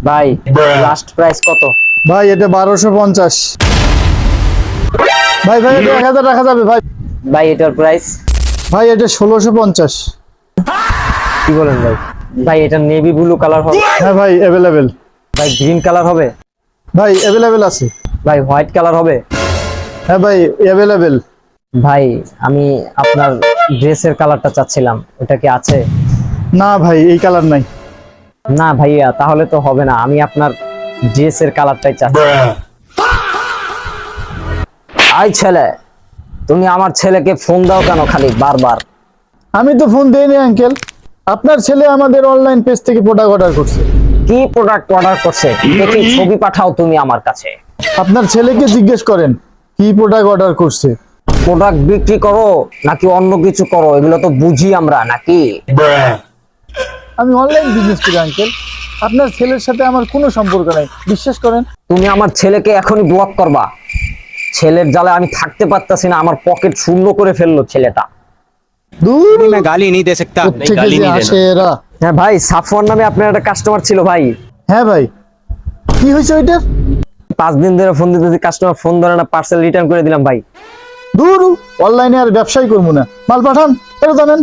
ভাই last price কত? ভাই এটা 1250। ভাই ভাই এটা 1000 রাখা যাবে ভাই। ভাই এটার প্রাইস? ভাই এটা 1650। কি বলেন ভাই? ভাই এটা নেভি ব্লু কালার হবে? হ্যাঁ ভাই अवेलेबल। ভাই গ্রিন কালার হবে? ভাই अवेलेबल আছে। ভাই হোয়াইট কালার হবে? হ্যাঁ ভাই अवेलेबल। ভাই আমি আপনার ড্রেসের কালারটা চাচ্ছিলাম, ওটা কি আছে? না ভাই এই কালার নাই। না ভাইয়া তাহলে তো হবে না, আমি আপনার ড্রেসের কালারটাই চাচ্ছি। আই ছেলে, তুমি আমার ছেলেকে ফোন দাও কেন খালি বারবার? আমি তো ফোন দেইনি আঙ্কেল, আপনার ছেলে আমাদের অনলাইন পেজ থেকে প্রোডাক্ট অর্ডার করছে। কি প্রোডাক্ট অর্ডার করছে দেখি ছবি পাঠাও তুমি আমার কাছে। আপনার ছেলেকে জিজ্ঞেস করেন কি প্রোডাক্ট অর্ডার করছে। প্রোডাক্ট বিক্রি করো নাকি অন্য কিছু করো এগুলো তো বুঝি আমরা নাকি? আমি অনলাইন বিজনেস করি আঙ্কেল, আপনার ছেলের সাথে আমার কোনো সম্পর্ক নাই, বিশ্বাস করেন। তুমি আমার ছেলেকে এখনই ব্লক করবা, ছেলের জ্বালে আমি থাকতে পারতাছি না, আমার পকেট শূন্য করে ফেললো ছেলেটা। দূর मैं गाली नहीं दे सकता, नहीं থেকে गाली যে नहीं আসে देना। এরা। হ্যাঁ ভাই, সাফওয়ান নামে আপনার একটা কাস্টমার ছিল ভাই। হ্যাঁ ভাই, কি হয়েছে ওইটার? 5 দিন ধরে ফোন দিতেছি, কাস্টমার ফোন ধরে না, পার্সেল রিটার্ন করে দিলাম ভাই। দূর, অনলাইনে আর ব্যবসাই করবো না, মাল পাঠান, ফেরত আনেন।